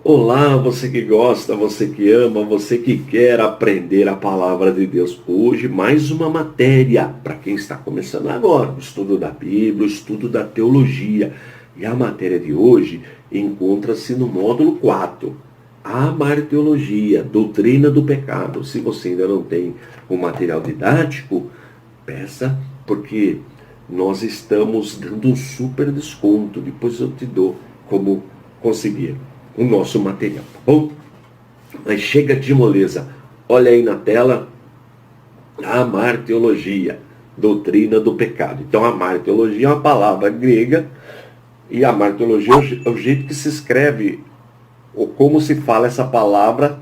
Olá, você que gosta, você que ama, você que quer aprender a palavra de Deus. Hoje, mais uma matéria para quem está começando agora, o estudo da Bíblia, o estudo da teologia. E a matéria de hoje encontra-se no módulo 4, a martiologia, doutrina do pecado. Se você ainda não tem o material didático, peça, porque nós estamos dando um super desconto. Depois eu te dou como conseguir o nosso material, tá bom? Mas chega de moleza. Olha aí na tela a martiologia, doutrina do pecado. Então a martiologia é uma palavra grega e a martiologia é o jeito que se escreve ou como se fala essa palavra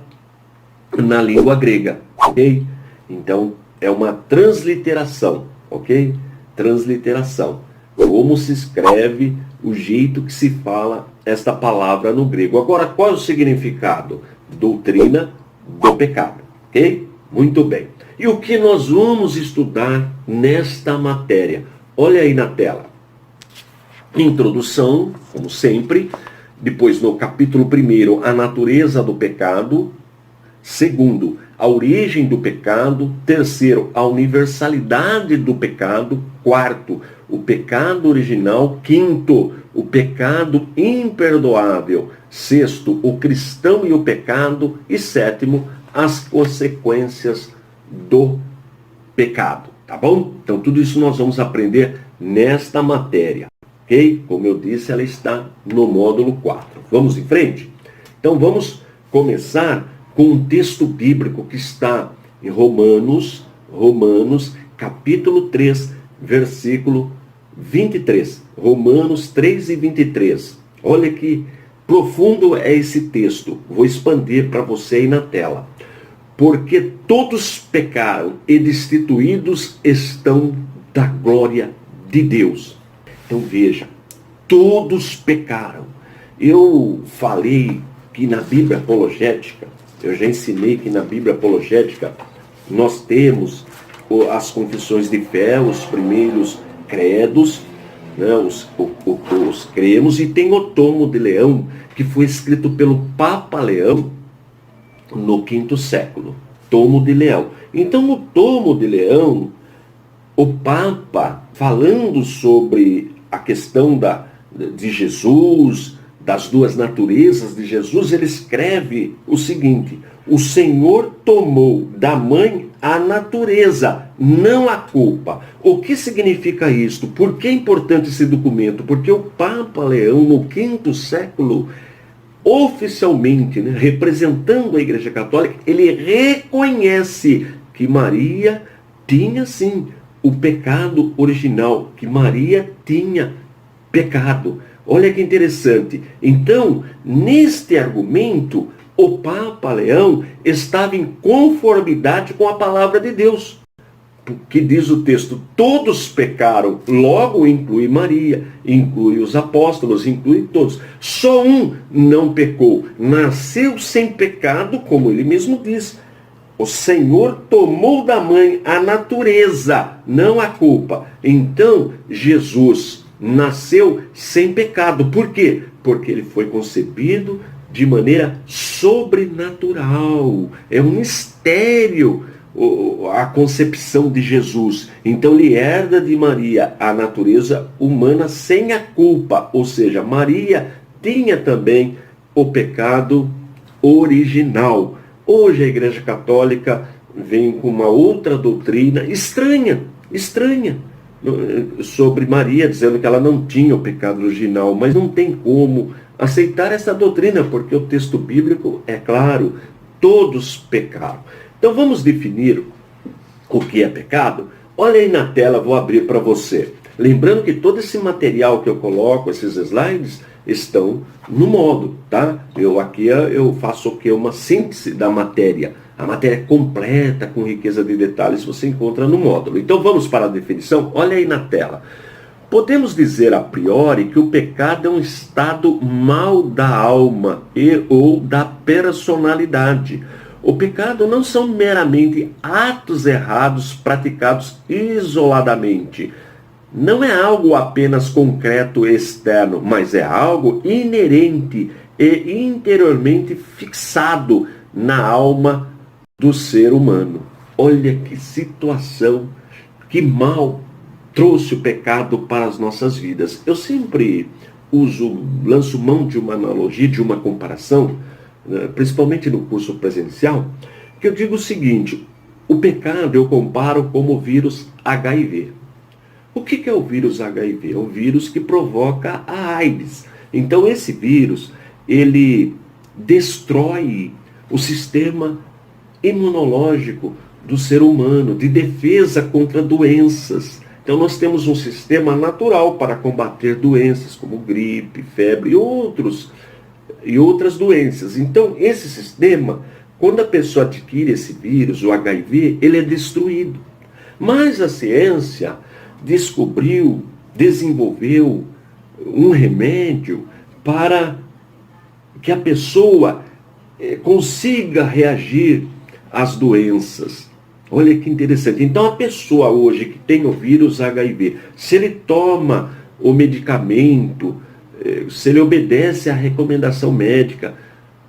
na língua grega, ok? Então é uma transliteração, ok? Transliteração. Como se escreve, o jeito que se fala esta palavra no grego. Agora, qual é o significado? Doutrina do pecado, ok? Muito bem. E o que nós vamos estudar nesta matéria? Olha aí na tela. Introdução, como sempre. Depois, no capítulo 1, a natureza do pecado. Segundo, a origem do pecado. Terceiro, a universalidade do pecado. Quarto, o pecado original. Quinto, o pecado imperdoável. Sexto, o cristão e o pecado. E sétimo, as consequências do pecado. Tá bom? Então tudo isso nós vamos aprender nesta matéria. Ok? Como eu disse, ela está no módulo 4. Vamos em frente? Então vamos começar com um texto bíblico que está em Romanos, capítulo 3, versículo 23. Romanos 3 e 23. Olha que profundo é esse texto. Vou expandir para você aí na tela. Porque todos pecaram e destituídos estão da glória de Deus. Então veja, todos pecaram. Eu falei que na Bíblia apologética, eu já ensinei que na Bíblia apologética nós temos as confissões de fé, os primeiros credos, né, os cremos, e tem o Tomo de Leão, que foi escrito pelo Papa Leão no V século. Tomo de Leão. Então, no Tomo de Leão, o Papa, falando sobre a questão de Jesus, das duas naturezas de Jesus, ele escreve o seguinte: o Senhor tomou da mãe a natureza, não a culpa. O que significa isto? Por que é importante esse documento? Porque o Papa Leão, no V século, oficialmente, né, representando a Igreja Católica, ele reconhece que Maria tinha sim o pecado original, que Maria tinha pecado. Olha que interessante. Então, neste argumento, o Papa Leão estava em conformidade com a palavra de Deus. Que diz o texto, todos pecaram, logo inclui Maria, inclui os apóstolos, inclui todos. Só um não pecou, nasceu sem pecado, como ele mesmo diz. O Senhor tomou da mãe a natureza, não a culpa. Então, Jesus nasceu sem pecado. Por quê? Porque ele foi concebido de maneira sobrenatural. É um mistério a concepção de Jesus. Então ele herda de Maria a natureza humana sem a culpa. Ou seja, Maria tinha também o pecado original. Hoje a Igreja Católica vem com uma outra doutrina estranha, sobre Maria, dizendo que ela não tinha o pecado original, mas não tem como aceitar essa doutrina, porque o texto bíblico é claro, todos pecaram. Então vamos definir o que é pecado? Olha aí na tela, vou abrir para você. Lembrando que todo esse material que eu coloco, esses slides, estão no módulo, tá? Eu faço o que? Uma síntese da matéria. A matéria completa, com riqueza de detalhes, você encontra no módulo. Então vamos para a definição? Olha aí na tela. Podemos dizer a priori que o pecado é um estado mau da alma ou da personalidade. O pecado não são meramente atos errados praticados isoladamente. Não é algo apenas concreto e externo, mas é algo inerente e interiormente fixado na alma do ser humano. Olha que situação, que mal trouxe o pecado para as nossas vidas. Eu sempre lanço mão de uma analogia, de uma comparação, principalmente no curso presencial, que eu digo o seguinte: o pecado eu comparo como o vírus HIV. O que é o vírus HIV? É o vírus que provoca a AIDS. Então esse vírus, ele destrói o sistema imunológico do ser humano, de defesa contra doenças. Então nós temos um sistema natural para combater doenças como gripe, febre e outras doenças. Então esse sistema, quando a pessoa adquire esse vírus, o HIV, ele é destruído. Mas a ciência desenvolveu um remédio para que a pessoa consiga reagir às doenças. Olha que interessante. Então a pessoa hoje que tem o vírus HIV, se ele toma o medicamento, se ele obedece à recomendação médica,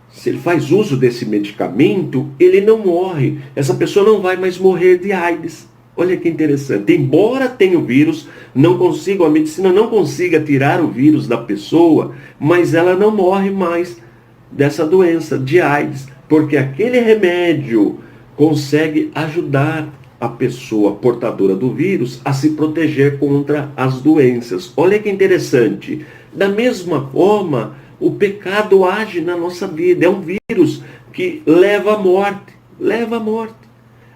se ele faz uso desse medicamento, ele não morre. Essa pessoa não vai mais morrer de AIDS. Olha que interessante. Embora tenha o vírus, a medicina não consiga tirar o vírus da pessoa, mas ela não morre mais dessa doença de AIDS, porque aquele remédio consegue ajudar a pessoa portadora do vírus a se proteger contra as doenças. Olha que interessante. Da mesma forma, o pecado age na nossa vida. É um vírus que leva à morte. Leva à morte.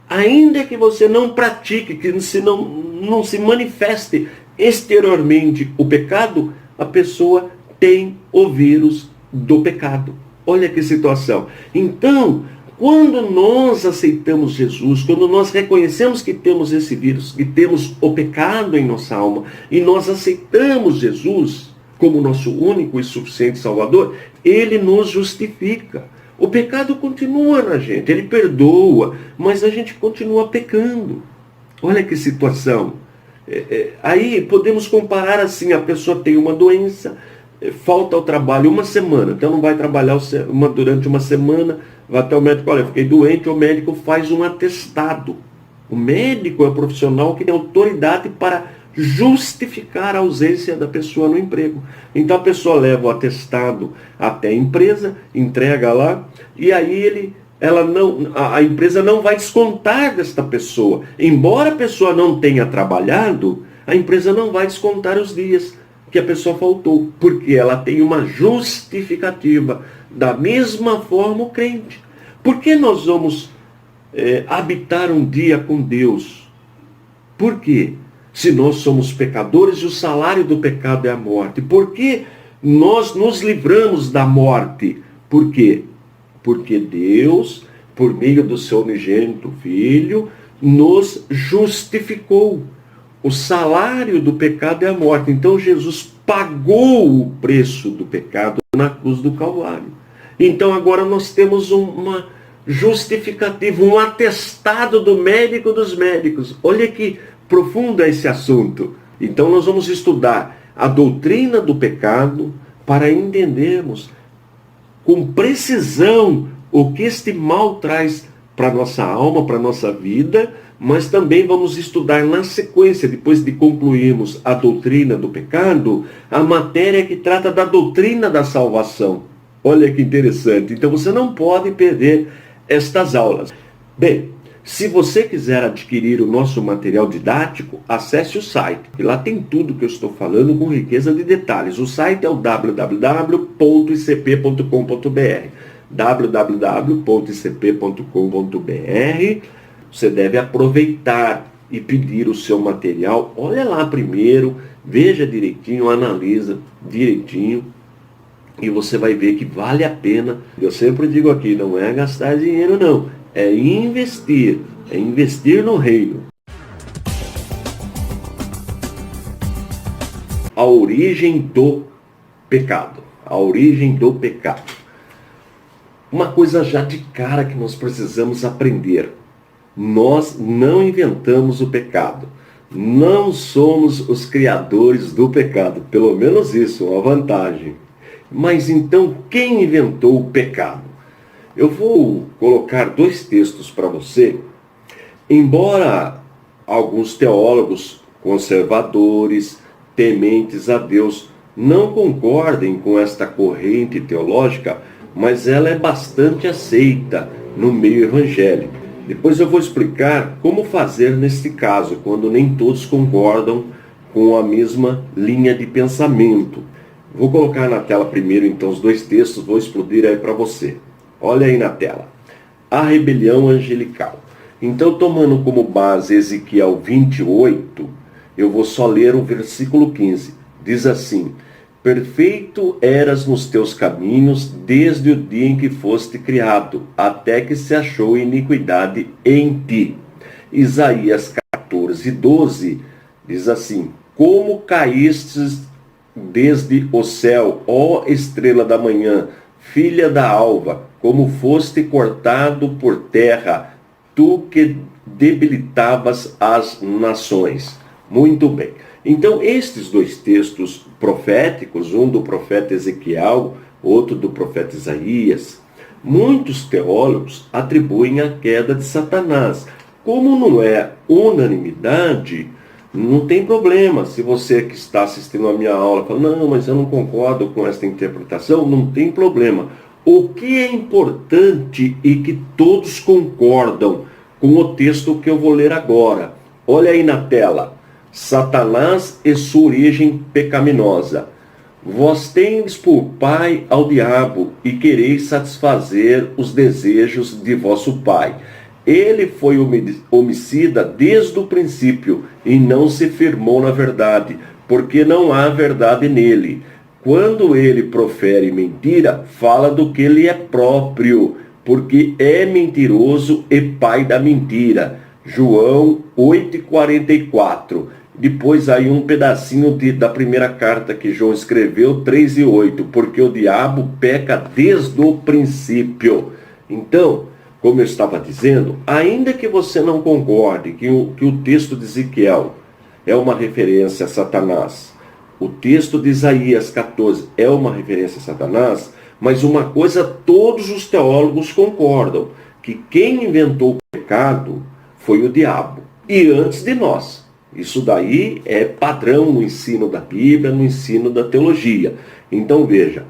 Ainda que você não pratique, que não se manifeste exteriormente o pecado, a pessoa tem o vírus do pecado. Olha que situação. Então, quando nós aceitamos Jesus, quando nós reconhecemos que temos esse vírus, que temos o pecado em nossa alma, e nós aceitamos Jesus como nosso único e suficiente Salvador, ele nos justifica. O pecado continua na gente, ele perdoa, mas a gente continua pecando. Olha que situação. Aí podemos comparar assim: a pessoa tem uma doença, falta ao trabalho uma semana, então não vai trabalhar durante uma semana, vai até o médico: olha, fiquei doente, o médico faz um atestado. O médico é o profissional que tem autoridade para justificar a ausência da pessoa no emprego. Então a pessoa leva o atestado até a empresa, entrega lá, e aí a empresa não vai descontar desta pessoa. Embora a pessoa não tenha trabalhado, a empresa não vai descontar os dias que a pessoa faltou, porque ela tem uma justificativa. Da mesma forma o crente. Por que nós vamos habitar um dia com Deus? Por quê? Se nós somos pecadores e o salário do pecado é a morte. Por que nós nos livramos da morte? Por quê? Porque Deus, por meio do seu unigênito Filho, nos justificou. O salário do pecado é a morte. Então Jesus pagou o preço do pecado na cruz do Calvário. Então agora nós temos uma justificativa, um atestado do médico dos médicos. Olha que profundo é esse assunto. Então nós vamos estudar a doutrina do pecado para entendermos com precisão o que este mal traz para a nossa alma, para a nossa vida, mas também vamos estudar na sequência, depois de concluirmos a doutrina do pecado, a matéria que trata da doutrina da salvação. Olha que interessante. Então você não pode perder estas aulas. Bem, se você quiser adquirir o nosso material didático, acesse o site. E lá tem tudo que eu estou falando com riqueza de detalhes. O site é o www.icp.com.br. www.icp.com.br. Você deve aproveitar e pedir o seu material. Olha lá primeiro, veja direitinho, analisa direitinho. E você vai ver que vale a pena. Eu sempre digo aqui, não é gastar dinheiro não. É investir no reino. A origem do pecado. A origem do pecado. Uma coisa já de cara que nós precisamos aprender. Nós não inventamos o pecado. Não somos os criadores do pecado. Pelo menos isso, uma vantagem. Mas então, quem inventou o pecado? Eu vou colocar dois textos para você. Embora alguns teólogos conservadores, tementes a Deus, não concordem com esta corrente teológica, mas ela é bastante aceita no meio evangélico. Depois eu vou explicar como fazer neste caso, quando nem todos concordam com a mesma linha de pensamento. Vou colocar na tela primeiro, então, os dois textos, vou explodir aí para você. Olha aí na tela. A rebelião angelical. Então, tomando como base Ezequiel 28, eu vou só ler o versículo 15. Diz assim: perfeito eras nos teus caminhos desde o dia em que foste criado, até que se achou iniquidade em ti. Isaías 14, 12 diz assim: como caístes desde o céu, ó estrela da manhã, filha da alva, como foste cortado por terra, tu que debilitavas as nações. Muito bem. Então, estes dois textos proféticos, um do profeta Ezequiel, outro do profeta Isaías, muitos teólogos atribuem a queda de Satanás. Como não é unanimidade, não tem problema. Se você que está assistindo a minha aula fala, não, mas eu não concordo com esta interpretação, não tem problema. O que é importante e que todos concordam com o texto que eu vou ler agora. Olha aí na tela. Satanás e sua origem pecaminosa. Vós tendes por pai ao diabo e quereis satisfazer os desejos de vosso pai. Ele foi homicida desde o princípio e não se firmou na verdade, porque não há verdade nele. Quando ele profere mentira, fala do que lhe é próprio, porque é mentiroso e pai da mentira. João 8,44. Depois aí um pedacinho da primeira carta que João escreveu, 3:8, porque o diabo peca desde o princípio. Então, como eu estava dizendo, ainda que você não concorde que o texto de Ezequiel é uma referência a Satanás, o texto de Isaías 14 é uma referência a Satanás, mas uma coisa todos os teólogos concordam, que quem inventou o pecado foi o diabo, e antes de nós. Isso daí é padrão no ensino da Bíblia, no ensino da teologia. Então veja,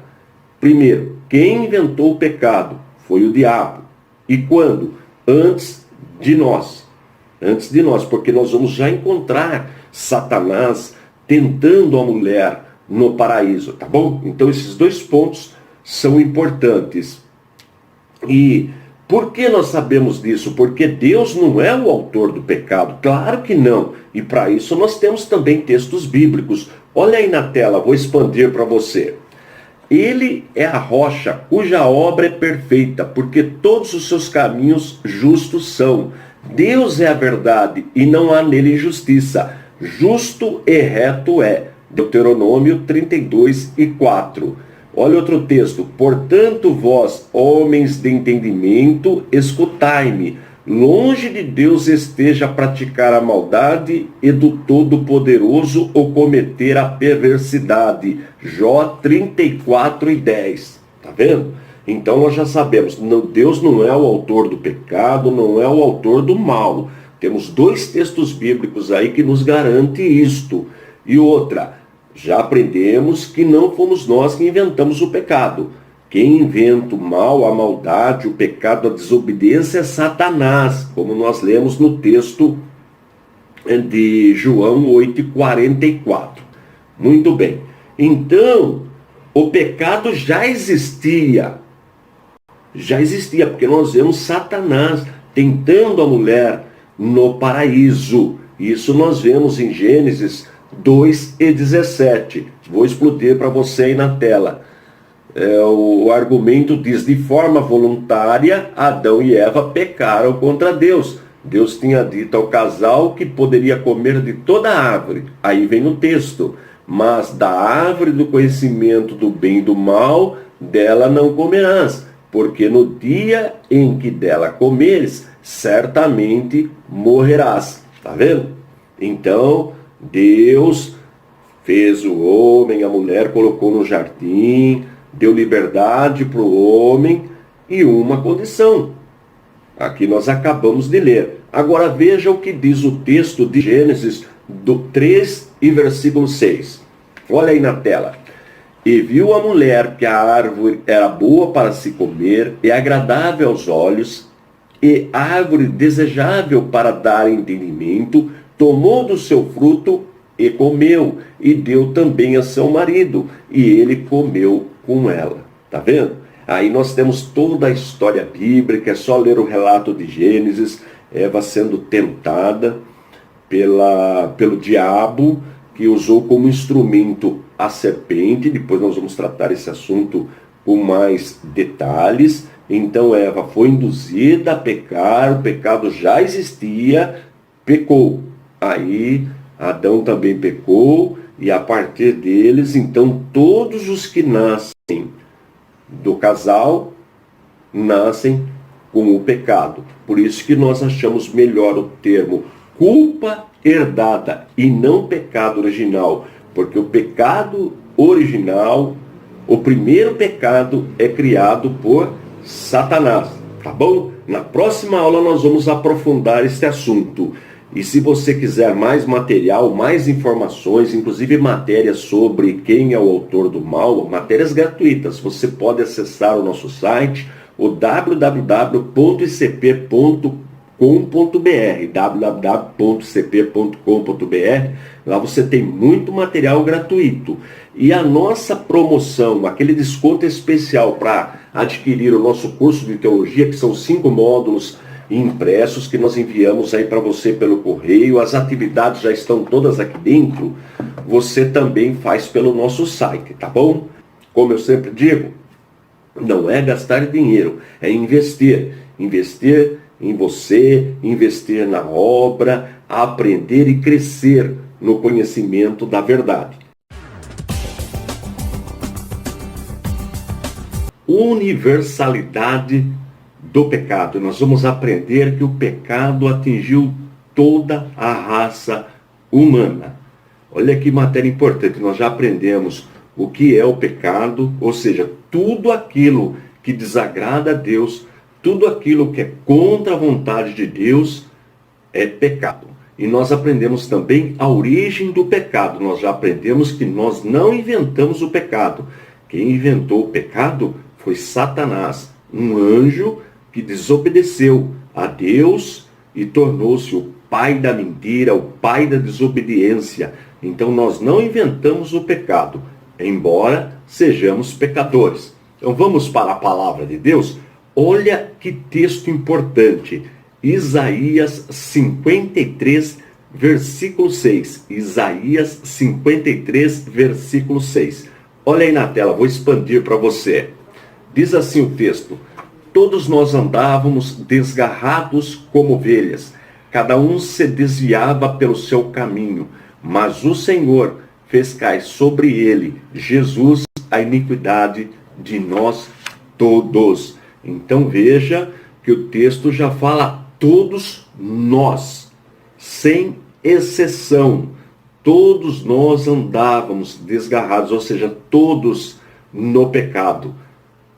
primeiro, quem inventou o pecado foi o diabo. E quando? Antes de nós. Antes de nós, porque nós vamos já encontrar Satanás tentando a mulher no paraíso, tá bom? Então esses dois pontos são importantes. E por que nós sabemos disso? Porque Deus não é o autor do pecado. Claro que não. E para isso nós temos também textos bíblicos. Olha aí na tela, vou expandir para você. Ele é a rocha cuja obra é perfeita, porque todos os seus caminhos justos são. Deus é a verdade e não há nele injustiça. Justo e reto é. Deuteronômio 32:4. Olha outro texto. Portanto, vós, homens de entendimento, escutai-me. Longe de Deus esteja a praticar a maldade e do Todo-Poderoso o cometer a perversidade. Jó 34:10. Tá vendo? Então nós já sabemos, Deus não é o autor do pecado, não é o autor do mal. Temos dois textos bíblicos aí que nos garante isto. E outra, já aprendemos que não fomos nós que inventamos o pecado. Quem inventa o mal, a maldade, o pecado, a desobediência é Satanás, como nós lemos no texto de João 8:44. Muito bem. Então, o pecado já existia. Já existia, porque nós vemos Satanás tentando a mulher no paraíso. Isso nós vemos em Gênesis 2:17. Vou explodir para você aí na tela. O argumento diz, de forma voluntária, Adão e Eva pecaram contra Deus. Deus tinha dito ao casal que poderia comer de toda a árvore. Aí vem o texto. Mas da árvore do conhecimento do bem e do mal, dela não comerás, porque no dia em que dela comeres, certamente morrerás. Tá vendo? Então, Deus fez o homem, a mulher, colocou no jardim, deu liberdade para o homem e uma condição. Aqui nós acabamos de ler. Agora veja o que diz o texto de Gênesis do 3 e versículo 6. Olha aí na tela. E viu a mulher que a árvore era boa para se comer e agradável aos olhos, e árvore desejável para dar entendimento, tomou do seu fruto e comeu, e deu também a seu marido, e ele comeu com ela. Tá vendo? Aí nós temos toda a história bíblica, é só ler o relato de Gênesis, Eva sendo tentada pelo diabo, que usou como instrumento a serpente. Depois nós vamos tratar esse assunto com mais detalhes. Então Eva foi induzida a pecar, o pecado já existia, pecou. Aí Adão também pecou, e a partir deles, então, todos os que nascem do casal nascem com o pecado. Por isso que nós achamos melhor o termo culpa herdada e não pecado original, porque o pecado original, o primeiro pecado, é criado por Satanás, tá bom? Na próxima aula nós vamos aprofundar este assunto. E se você quiser mais material, mais informações, inclusive matérias sobre quem é o autor do mal, matérias gratuitas, você pode acessar o nosso site, o www.cp.com.br, www.cp.com.br. Lá você tem muito material gratuito. E a nossa promoção, aquele desconto especial para adquirir o nosso curso de teologia, que são 5 módulos impressos que nós enviamos aí para você pelo correio, as atividades já estão todas aqui dentro, você também faz pelo nosso site, tá bom? Como eu sempre digo, não é gastar dinheiro, é investir. Investir em você, investir na obra, aprender e crescer no conhecimento da verdade. Universalidade do pecado. Nós vamos aprender que o pecado atingiu toda a raça humana. Olha que matéria importante, nós já aprendemos o que é o pecado, ou seja, tudo aquilo que desagrada a Deus, tudo aquilo que é contra a vontade de Deus é pecado. E nós aprendemos também a origem do pecado. Nós já aprendemos que nós não inventamos o pecado. Quem inventou o pecado foi Satanás, um anjo que desobedeceu a Deus e tornou-se o pai da mentira, o pai da desobediência. Então nós não inventamos o pecado, embora sejamos pecadores. Então vamos para a palavra de Deus. Olha que texto importante. Isaías 53, versículo 6. Isaías 53, versículo 6. Olha aí na tela, vou expandir para você. Diz assim o texto: todos nós andávamos desgarrados como ovelhas, cada um se desviava pelo seu caminho, mas o Senhor fez cair sobre ele, Jesus, a iniquidade de nós todos. Então veja que o texto já fala todos nós, sem exceção. Todos nós andávamos desgarrados, ou seja, todos no pecado.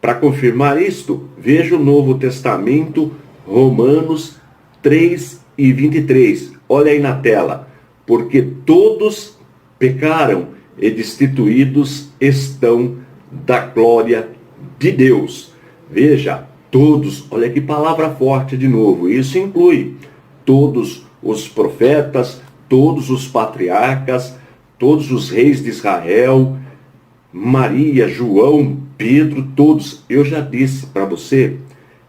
Para confirmar isto, veja o Novo Testamento, Romanos 3 e 23. Olha aí na tela. Porque todos pecaram e destituídos estão da glória de Deus. Veja, todos, olha que palavra forte de novo. Isso inclui todos os profetas, todos os patriarcas, todos os reis de Israel, Maria, João, Pedro, todos. Eu já disse para você,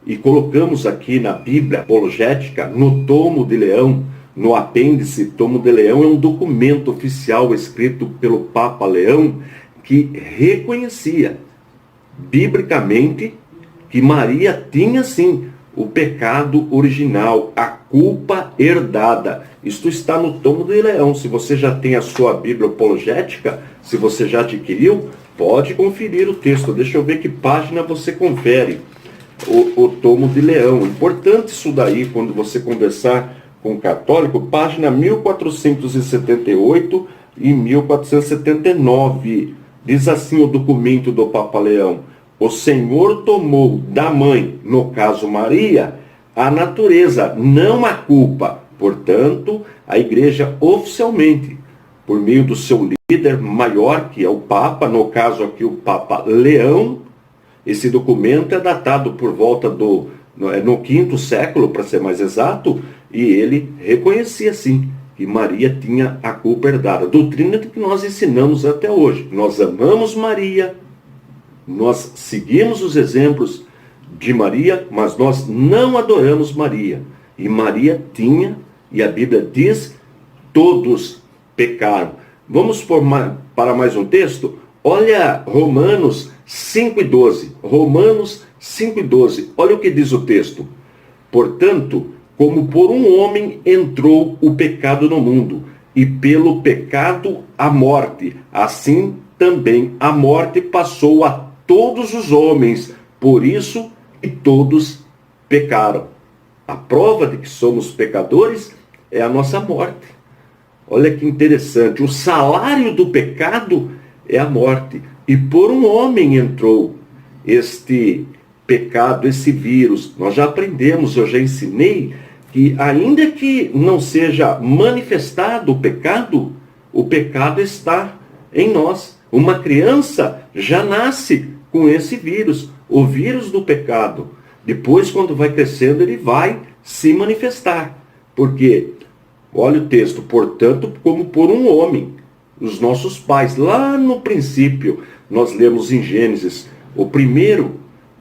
e colocamos aqui na Bíblia apologética, no tomo de Leão, no apêndice. Tomo de Leão é um documento oficial escrito pelo Papa Leão, que reconhecia biblicamente que Maria tinha sim o pecado original, a culpa herdada. Isto está no tomo de Leão. Se você já tem a sua Bíblia apologética, se você já adquiriu, pode conferir o texto. Deixa eu ver que página você confere o tomo de Leão. Importante isso daí quando você conversar com o católico, página 1478 e 1479 Diz assim o documento do Papa Leão: o Senhor tomou da mãe, no caso Maria, a natureza, não a culpa. Portanto, a Igreja oficialmente, por meio do seu líder maior, que é o Papa, no caso aqui o Papa Leão, esse documento é datado por volta no quinto século, para ser mais exato, e ele reconhecia sim que Maria tinha a culpa herdada. Doutrina que nós ensinamos até hoje. Nós amamos Maria, nós seguimos os exemplos de Maria, mas nós não adoramos Maria. E Maria tinha, e a Bíblia diz, todos pecaram. Vamos para mais um texto? Olha Romanos 5:12. Romanos 5:12. Olha o que diz o texto. Portanto, como por um homem entrou o pecado no mundo, e pelo pecado a morte, assim também a morte passou a todos os homens, por isso que todos pecaram. A prova de que somos pecadores é a nossa morte. Olha que interessante, o salário do pecado é a morte, e por um homem entrou este pecado, esse vírus. Nós já aprendemos, eu já ensinei, que ainda que não seja manifestado o pecado está em nós. Uma criança já nasce com esse vírus, o vírus do pecado. Depois, quando vai crescendo, ele vai se manifestar. Porque, olha o texto, portanto, como por um homem, os nossos pais, lá no princípio, nós lemos em Gênesis, o primeiro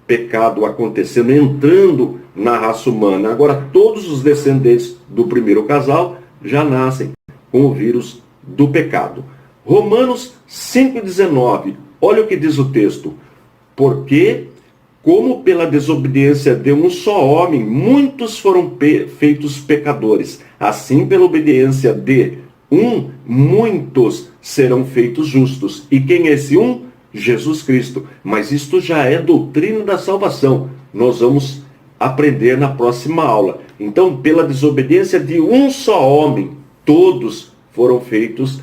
pecado acontecendo, entrando na raça humana. Agora, todos os descendentes do primeiro casal já nascem com o vírus do pecado. Romanos 5,19. Olha o que diz o texto. Porque, como pela desobediência de um só homem, muitos foram feitos pecadores, assim pela obediência de um, muitos serão feitos justos. E quem é esse um? Jesus Cristo. Mas isto já é doutrina da salvação. Nós vamos aprender na próxima aula. Então, pela desobediência de um só homem, todos foram feitos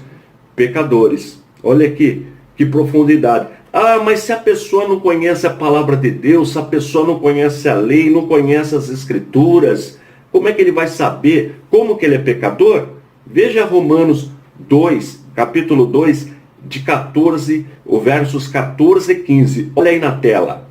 pecadores. Olha aqui, que profundidade. Ah, mas se a pessoa não conhece a palavra de Deus, se a pessoa não conhece a lei, não conhece as escrituras, como é que ele vai saber como que ele é pecador? Veja Romanos 2, capítulo 2, de 14, o versos 14 e 15. Olha aí na tela.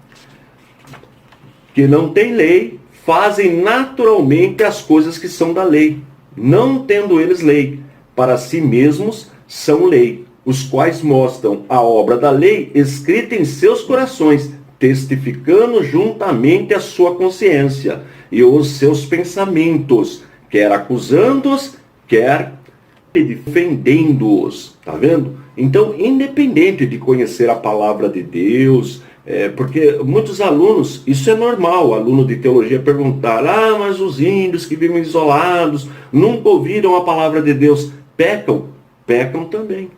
Que não tem lei, fazem naturalmente as coisas que são da lei, não tendo eles lei, para si mesmos são lei, os quais mostram a obra da lei escrita em seus corações, testificando juntamente a sua consciência e os seus pensamentos, quer acusando-os, quer defendendo-os. Tá vendo? Então, independente de conhecer a palavra de Deus, porque muitos alunos, isso é normal, aluno de teologia perguntar, mas os índios que vivem isolados, nunca ouviram a palavra de Deus, pecam? Pecam também,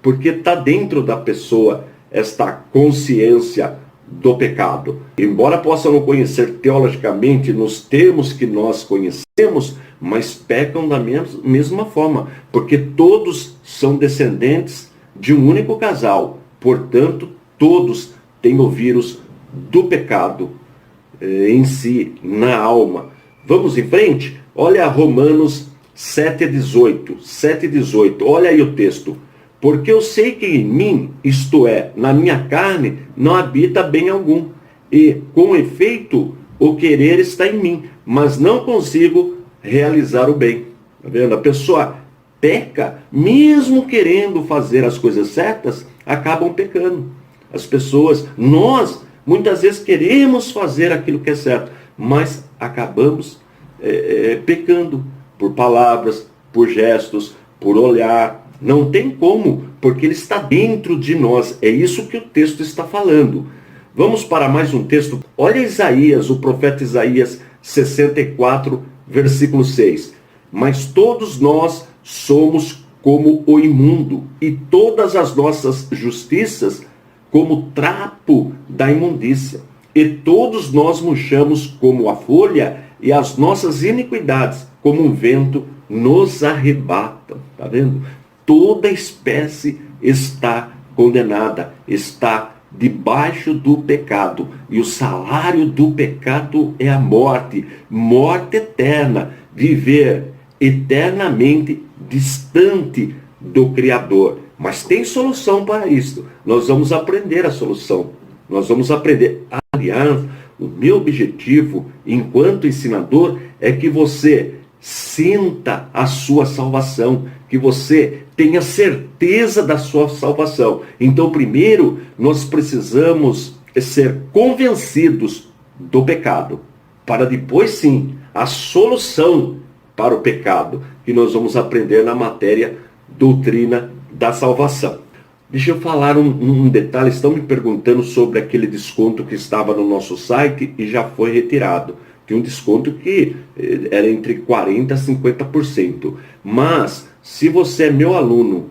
porque está dentro da pessoa esta consciência do pecado. Embora possa não conhecer teologicamente nos termos que nós conhecemos, mas pecam da mesma forma, porque todos são descendentes de um único casal, portanto, todos têm o vírus do pecado em si, na alma. Vamos em frente? Olha Romanos 7,18. 7,18. Olha aí o texto. Porque eu sei que em mim, isto é, na minha carne, não habita bem algum. E, com efeito, o querer está em mim, mas não consigo realizar o bem. Está vendo? A pessoa peca, mesmo querendo fazer as coisas certas, acabam pecando. As pessoas, nós, muitas vezes queremos fazer aquilo que é certo, mas acabamos pecando por palavras, por gestos, por olhar. Não tem como, porque ele está dentro de nós. É isso que o texto está falando. Vamos para mais um texto. Olha Isaías, o profeta Isaías 64, versículo 6. Mas todos nós somos como o imundo, e todas as nossas justiças como trapo da imundícia. E todos nós murchamos como a folha, e as nossas iniquidades, como um vento, nos arrebatam. Está vendo? Toda espécie está condenada, está debaixo do pecado. E o salário do pecado é a morte, morte eterna, viver eternamente distante do Criador. Mas tem solução para isso. Nós vamos aprender a solução. Nós vamos aprender. Aliás, o meu objetivo, enquanto ensinador, é que você sinta a sua salvação, que você tenha certeza da sua salvação. Então, primeiro, nós precisamos ser convencidos do pecado, para depois sim, a solução para o pecado, que nós vamos aprender na matéria doutrina da salvação. Deixa eu falar um detalhe. Estão me perguntando sobre aquele desconto que estava no nosso site e já foi retirado. Tem um desconto que era entre 40% a 50%. Mas, se você é meu aluno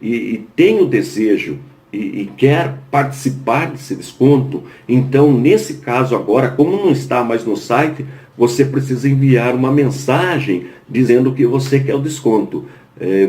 e tem o desejo e quer participar desse desconto, então, nesse caso agora, como não está mais no site, você precisa enviar uma mensagem dizendo que você quer o desconto.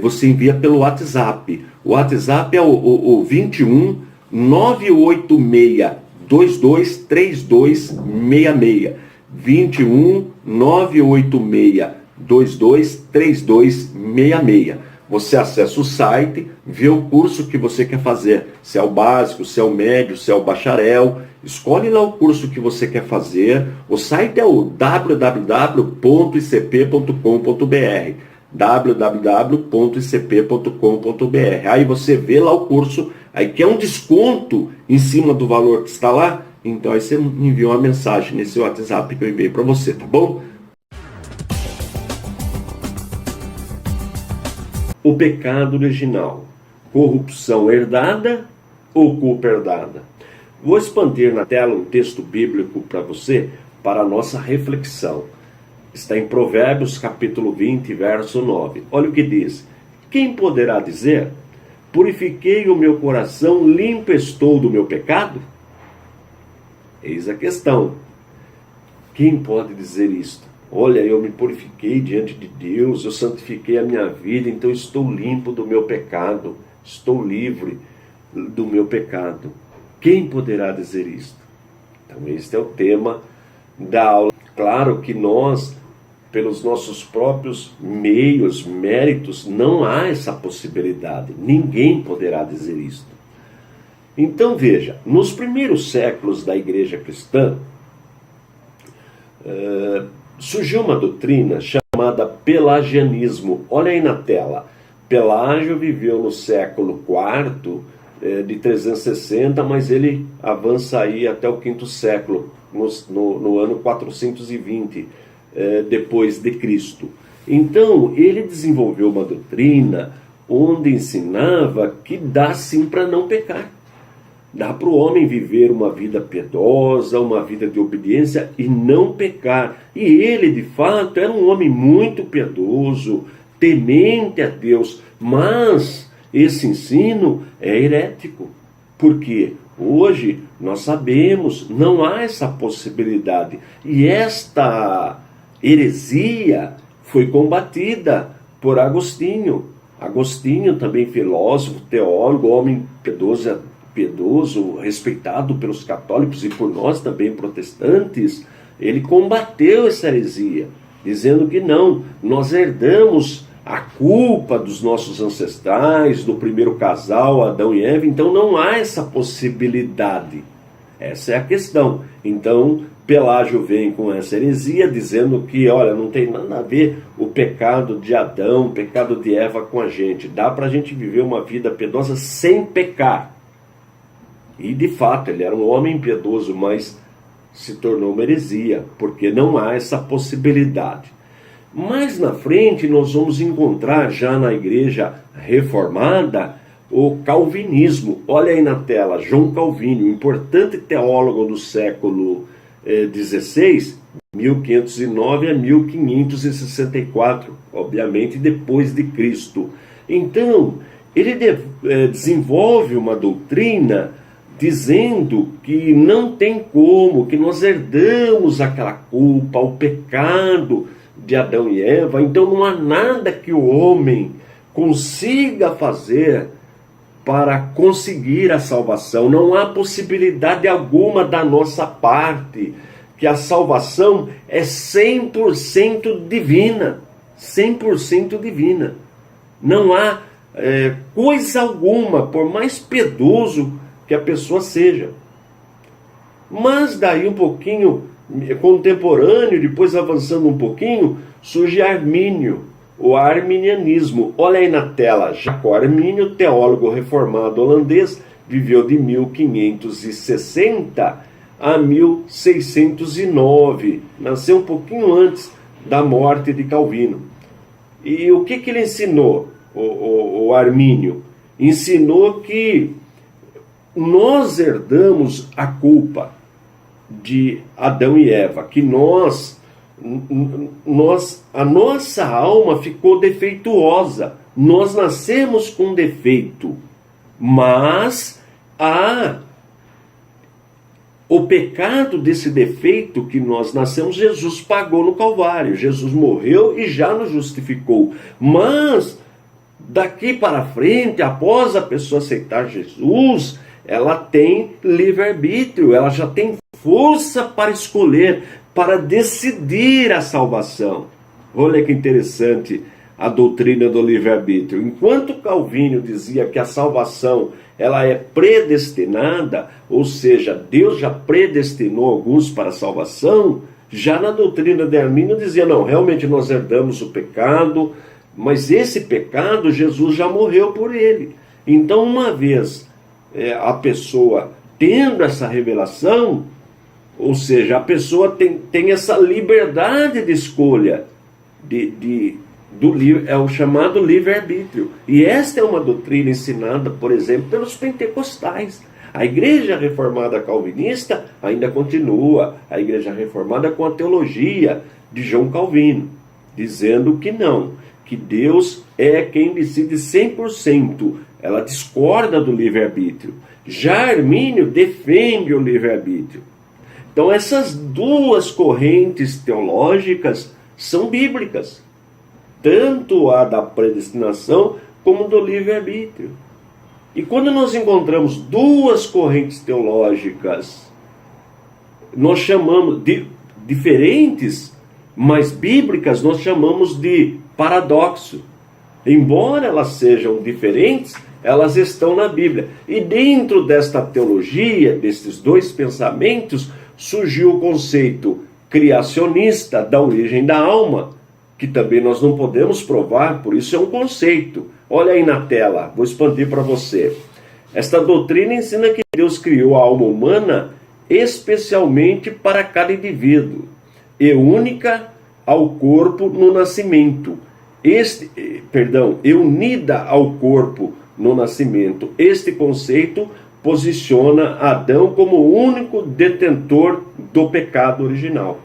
Você envia pelo WhatsApp. O WhatsApp é o 21 986 22 3266. 21 986 22 3266. Você acessa o site, vê o curso que você quer fazer. Se é o básico, se é o médio, se é o bacharel. Escolhe lá o curso que você quer fazer. O site é o www.icp.com.br. www.icp.com.br. Aí você vê lá o curso, aí quer um desconto em cima do valor que está lá, então aí você envia uma mensagem nesse WhatsApp que eu enviei para você, tá bom? O pecado original, corrupção herdada ou culpa herdada? Vou expandir na tela um texto bíblico para você, para a nossa reflexão. Está em Provérbios capítulo 20, verso 9. Olha o que diz. Quem poderá dizer, purifiquei o meu coração, limpo estou do meu pecado? Eis a questão. Quem pode dizer isto? Olha, eu me purifiquei diante de Deus, eu santifiquei a minha vida, então estou limpo do meu pecado, estou livre do meu pecado. Quem poderá dizer isto? Então, este é o tema da aula. Claro que nós, pelos nossos próprios meios, méritos, não há essa possibilidade. Ninguém poderá dizer isto. Então veja, nos primeiros séculos da igreja cristã, surgiu uma doutrina chamada pelagianismo. Olha aí na tela. Pelágio viveu no século IV, de 360, mas ele avança aí até o V século, no ano 420. Depois de Cristo. Então, ele desenvolveu uma doutrina onde ensinava que dá sim para não pecar. Dá para o homem viver uma vida piedosa, uma vida de obediência e não pecar. E ele, de fato, era um homem muito piedoso, temente a Deus, mas esse ensino é herético. Por quê? Hoje, nós sabemos, não há essa possibilidade. E esta heresia foi combatida por Agostinho. Agostinho, também filósofo, teólogo, homem piedoso, respeitado pelos católicos e por nós também protestantes, ele combateu essa heresia, dizendo que não, nós herdamos a culpa dos nossos ancestrais, do primeiro casal, Adão e Eva, então não há essa possibilidade. Essa é a questão. Então, Pelágio vem com essa heresia, dizendo que, olha, não tem nada a ver o pecado de Adão, o pecado de Eva com a gente. Dá para a gente viver uma vida piedosa sem pecar. E, de fato, ele era um homem piedoso, mas se tornou uma heresia, porque não há essa possibilidade. Mais na frente, nós vamos encontrar, já na igreja reformada, o calvinismo. Olha aí na tela, João Calvino, importante teólogo do século XVI, 1509 a 1564, obviamente depois de Cristo. Então, ele desenvolve uma doutrina dizendo que não tem como, que nós herdamos aquela culpa, o pecado de Adão e Eva, então não há nada que o homem consiga fazer para conseguir a salvação. Não há possibilidade alguma da nossa parte, que a salvação é 100% divina. 100% divina. Não há coisa alguma, por mais piedoso que a pessoa seja. Mas daí um pouquinho, contemporâneo, depois avançando um pouquinho, surge Armínio, o arminianismo. Olha aí na tela, Jacó Armínio, teólogo reformado holandês, viveu de 1560 a 1609. Nasceu um pouquinho antes da morte de Calvino. E o que ele ensinou, o Armínio? Ensinou que nós herdamos a culpa de Adão e Eva, que a nossa alma ficou defeituosa, nós nascemos com defeito, mas o pecado desse defeito que nós nascemos, Jesus pagou no Calvário, Jesus morreu e já nos justificou, mas daqui para frente, após a pessoa aceitar Jesus, ela tem livre-arbítrio, ela já tem força para escolher, para decidir a salvação. Olha que interessante a doutrina do livre-arbítrio. Enquanto Calvino dizia que a salvação ela é predestinada, ou seja, Deus já predestinou alguns para a salvação, já na doutrina de Armínio dizia, não, realmente nós herdamos o pecado, mas esse pecado Jesus já morreu por ele. Então, uma vez a pessoa tendo essa revelação, ou seja, a pessoa tem essa liberdade de escolha, é o chamado livre-arbítrio. E esta é uma doutrina ensinada, por exemplo, pelos pentecostais. A Igreja Reformada Calvinista ainda continua, a Igreja Reformada com a teologia de João Calvino, dizendo que não, que Deus é quem decide 100%. Ela discorda do livre-arbítrio. Já Armínio defende o livre-arbítrio. Então essas duas correntes teológicas são bíblicas. Tanto a da predestinação como do livre-arbítrio. E quando nós encontramos duas correntes teológicas, nós chamamos de diferentes, mas bíblicas, nós chamamos de paradoxo. Embora elas sejam diferentes, elas estão na Bíblia. E dentro desta teologia, desses dois pensamentos, surgiu o conceito criacionista da origem da alma, que também nós não podemos provar, por isso é um conceito. Olha aí na tela, vou expandir para você. Esta doutrina ensina que Deus criou a alma humana especialmente para cada indivíduo e única ao corpo no nascimento. E unida ao corpo no nascimento. Este conceito posiciona Adão como o único detentor do pecado original.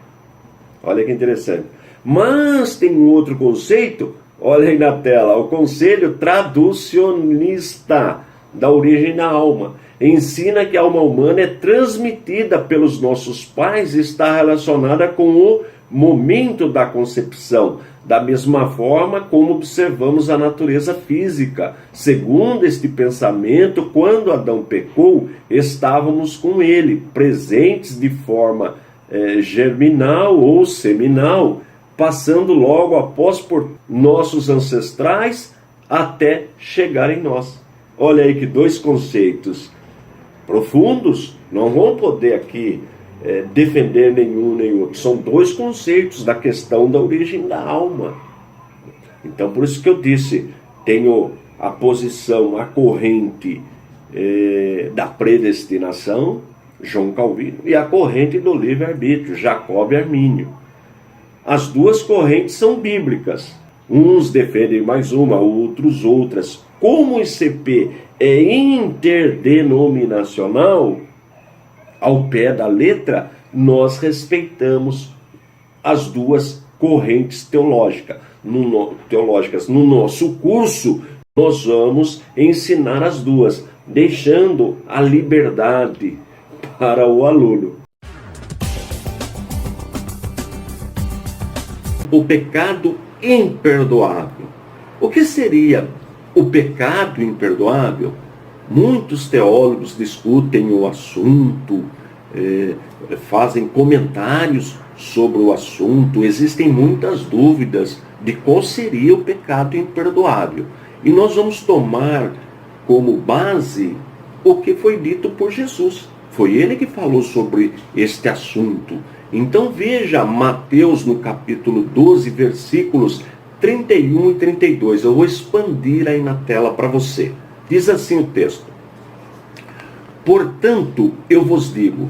Olha que interessante. Mas tem um outro conceito, olha aí na tela, o conceito traducionista da origem da alma. Ensina que a alma humana é transmitida pelos nossos pais e está relacionada com o momento da concepção, da mesma forma como observamos a natureza física. Segundo este pensamento, quando Adão pecou, estávamos com ele, presentes de forma germinal ou seminal, passando logo após por nossos ancestrais até chegar em nós. Olha aí que dois conceitos profundos, não vão poder aqui defender nenhum nem outro. São dois conceitos da questão da origem da alma. Então, por isso que eu disse, tenho a posição, a corrente da predestinação, João Calvino, e a corrente do livre-arbítrio, Jacob Armínio. As duas correntes são bíblicas. Uns defendem mais uma, outros outras. Como o ICP é interdenominacional, ao pé da letra, nós respeitamos as duas correntes teológicas. No nosso curso, nós vamos ensinar as duas, deixando a liberdade para o aluno. O pecado imperdoável. O que seria o pecado imperdoável? Muitos teólogos discutem o assunto, fazem comentários sobre o assunto. Existem muitas dúvidas de qual seria o pecado imperdoável. E nós vamos tomar como base o que foi dito por Jesus. Foi ele que falou sobre este assunto. Então veja Mateus no capítulo 12, versículos 31 e 32. Eu vou expandir aí na tela para você. Diz assim o texto: portanto, eu vos digo,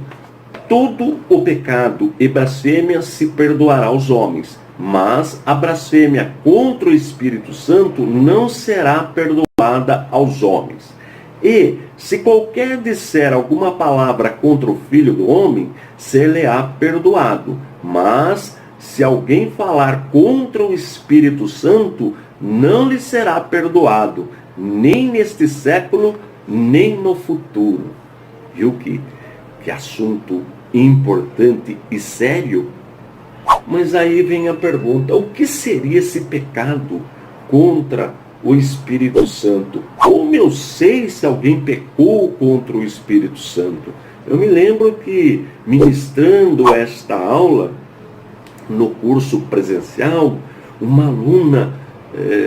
todo o pecado e blasfêmia se perdoará aos homens, mas a blasfêmia contra o Espírito Santo não será perdoada aos homens. E, se qualquer disser alguma palavra contra o Filho do Homem, ser-lhe-á perdoado. Mas, se alguém falar contra o Espírito Santo, não lhe será perdoado, nem neste século, nem no futuro. Viu que assunto importante e sério? Mas aí vem a pergunta: o que seria esse pecado contra o Espírito Santo? Como eu sei se alguém pecou contra o Espírito Santo? Eu me lembro que, ministrando esta aula no curso presencial, uma aluna,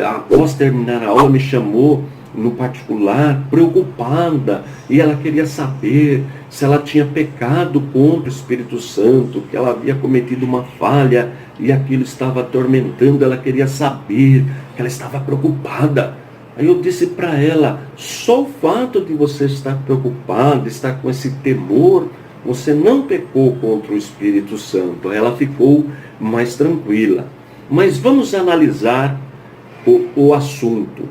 após terminar a aula, me chamou no particular, preocupada, e ela queria saber se ela tinha pecado contra o Espírito Santo, que ela havia cometido uma falha e aquilo estava atormentando. Ela queria saber, que ela estava preocupada. Aí eu disse para ela: só o fato de você estar preocupada, estar com esse temor, você não pecou contra o Espírito Santo. Ela ficou mais tranquila. Mas vamos analisar o assunto.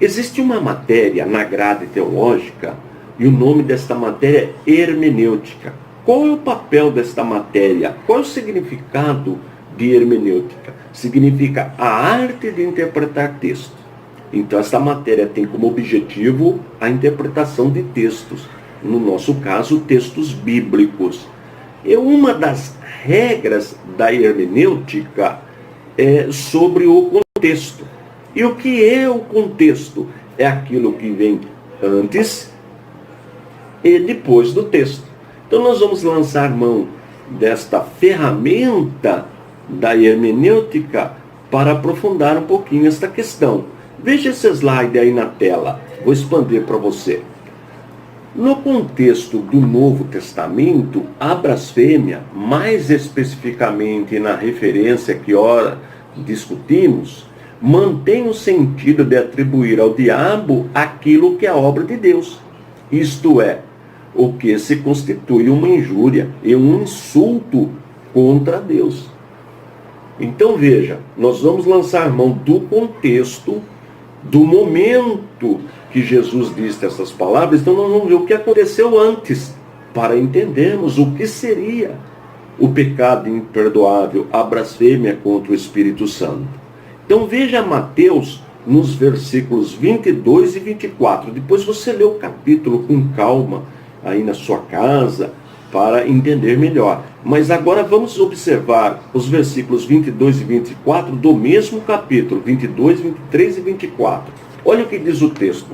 Existe uma matéria na grade teológica, e o nome desta matéria é hermenêutica. Qual é o papel desta matéria? Qual é o significado de hermenêutica? Significa a arte de interpretar textos. Então, esta matéria tem como objetivo a interpretação de textos. No nosso caso, textos bíblicos. E uma das regras da hermenêutica é sobre o contexto. E o que é o contexto? É aquilo que vem antes e depois do texto. Então nós vamos lançar mão desta ferramenta da hermenêutica para aprofundar um pouquinho esta questão. Veja esse slide aí na tela. Vou expandir para você. No contexto do Novo Testamento, a blasfêmia, mais especificamente na referência que ora discutimos, mantém o sentido de atribuir ao diabo aquilo que é obra de Deus. Isto é, o que se constitui uma injúria e um insulto contra Deus. Então veja, nós vamos lançar mão do contexto, do momento que Jesus disse essas palavras. Então nós vamos ver o que aconteceu antes, para entendermos o que seria o pecado imperdoável, a blasfêmia contra o Espírito Santo. Então veja Mateus nos versículos 22 e 24. Depois você lê o capítulo com calma aí na sua casa para entender melhor. Mas agora vamos observar os versículos 22 e 24 do mesmo capítulo, 22, 23 e 24. Olha o que diz o texto.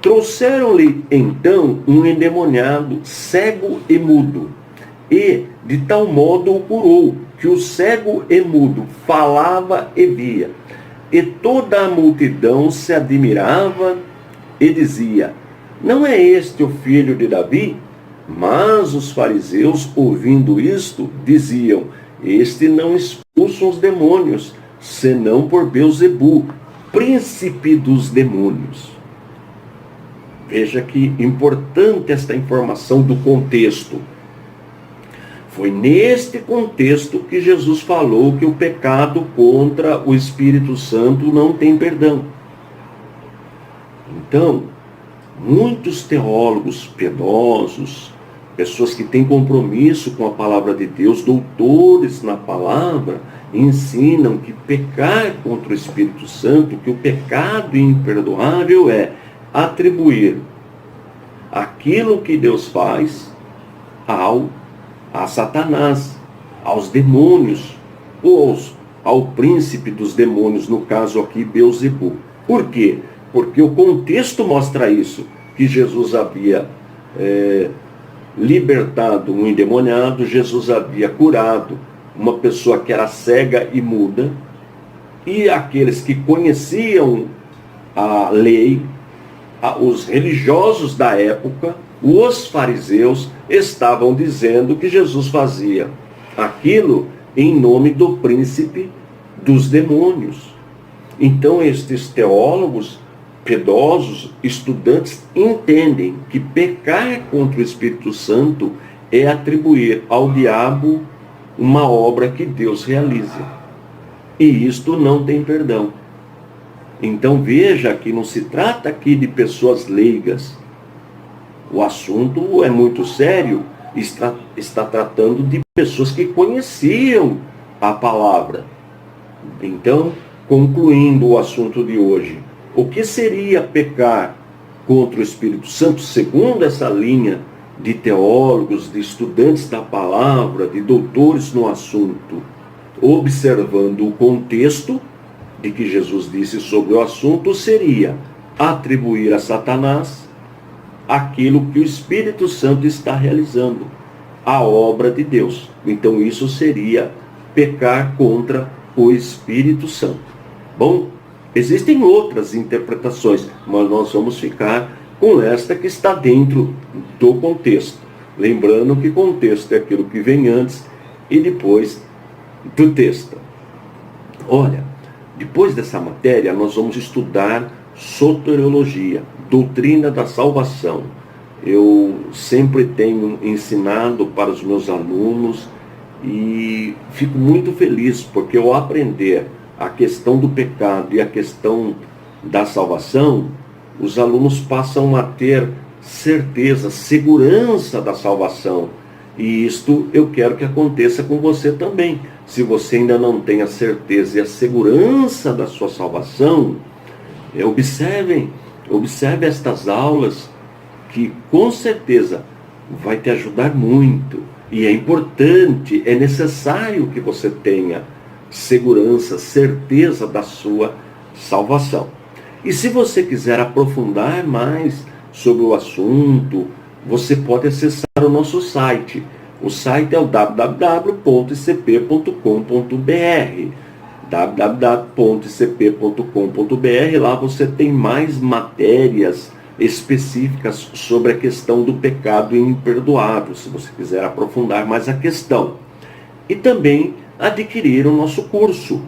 Trouxeram-lhe então um endemoniado, cego e mudo, e de tal modo o curou, que o cego e mudo falava e via. E toda a multidão se admirava e dizia: não é este o filho de Davi? Mas os fariseus, ouvindo isto, diziam: este não expulsa os demônios, senão por Beelzebu, príncipe dos demônios. Veja que importante esta informação do contexto. Foi neste contexto que Jesus falou que o pecado contra o Espírito Santo não tem perdão. Então, muitos teólogos piedosos, pessoas que têm compromisso com a palavra de Deus, doutores na palavra, ensinam que pecar contra o Espírito Santo, que o pecado imperdoável é atribuir aquilo que Deus faz a Satanás, aos demônios, ou ao príncipe dos demônios, no caso aqui, Beelzebu. Por quê? Porque o contexto mostra isso, que Jesus havia libertado um endemoniado, Jesus havia curado uma pessoa que era cega e muda, e aqueles que conheciam a lei, os religiosos da época, os fariseus, estavam dizendo que Jesus fazia aquilo em nome do príncipe dos demônios. Então estes teólogos piedosos, estudantes, entendem que pecar contra o Espírito Santo é atribuir ao diabo uma obra que Deus realiza. E isto não tem perdão. Então veja que não se trata aqui de pessoas leigas. O assunto é muito sério. Está tratando de pessoas que conheciam a palavra. Então, concluindo o assunto de hoje, o que seria pecar contra o Espírito Santo, segundo essa linha de teólogos, de estudantes da palavra, de doutores no assunto, observando o contexto de que Jesus disse sobre o assunto, seria atribuir a Satanás aquilo que o Espírito Santo está realizando, a obra de Deus. Então isso seria pecar contra o Espírito Santo. Bom, existem outras interpretações, mas nós vamos ficar com esta que está dentro do contexto. Lembrando que contexto é aquilo que vem antes e depois do texto. Olha, depois dessa matéria nós vamos estudar soteriologia, doutrina da salvação. Eu sempre tenho ensinado para os meus alunos e fico muito feliz porque ao aprender a questão do pecado e a questão da salvação, os alunos passam a ter certeza, segurança da salvação. E isto eu quero que aconteça com você também. Se você ainda não tem a certeza e a segurança da sua salvação, observe estas aulas que com certeza vai te ajudar muito. E é importante, é necessário que você tenha segurança, certeza da sua salvação. E se você quiser aprofundar mais sobre o assunto, você pode acessar o nosso site. O site é o www.icp.com.br www.icp.com.br. Lá você tem mais matérias específicas sobre a questão do pecado imperdoável, se você quiser aprofundar mais a questão. E também adquirir o nosso curso.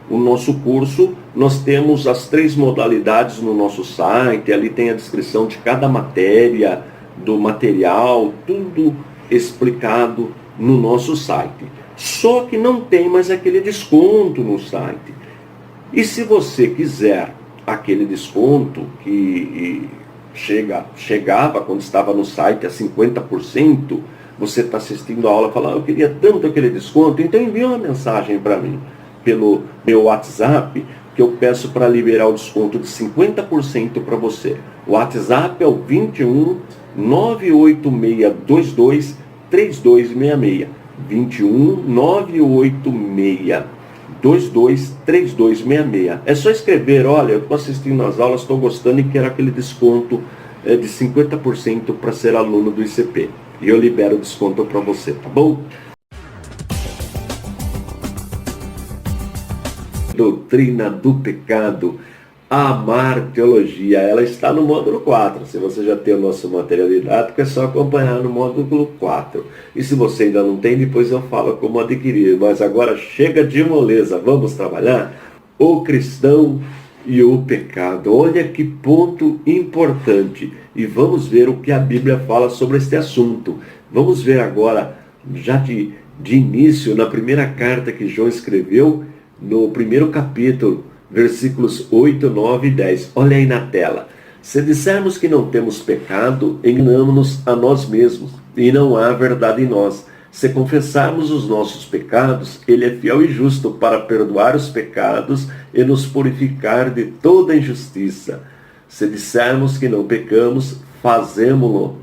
O nosso curso, nós temos as 3 modalidades no nosso site, ali tem a descrição de cada matéria, do material, tudo explicado no nosso site. Só que não tem mais aquele desconto no site. E se você quiser aquele desconto que chegava quando estava no site a 50%, você está assistindo a aula e fala, eu queria tanto aquele desconto, então envia uma mensagem para mim pelo meu WhatsApp, que eu peço para liberar o desconto de 50% para você. O WhatsApp é o 21 98622 3266. 21 986 22 3266. É só escrever, olha, eu estou assistindo às aulas, estou gostando e quero aquele desconto de 50% para ser aluno do ICP. E eu libero o desconto para você, tá bom? Doutrina do pecado, a martiologia, ela está no módulo 4. Se você já tem o nosso material didático, é só acompanhar no módulo 4. E se você ainda não tem, depois eu falo como adquirir. Mas agora chega de moleza, vamos trabalhar? O cristão e o pecado. Olha que ponto importante. E vamos ver o que a Bíblia fala sobre este assunto. Vamos ver agora, já de início, na primeira carta que João escreveu, no primeiro capítulo, versículos 8, 9 e 10. Olha aí na tela. Se dissermos que não temos pecado, enganamos-nos a nós mesmos, e não há verdade em nós. Se confessarmos os nossos pecados, Ele é fiel e justo para perdoar os pecados e nos purificar de toda injustiça. Se dissermos que não pecamos, fazemo-lo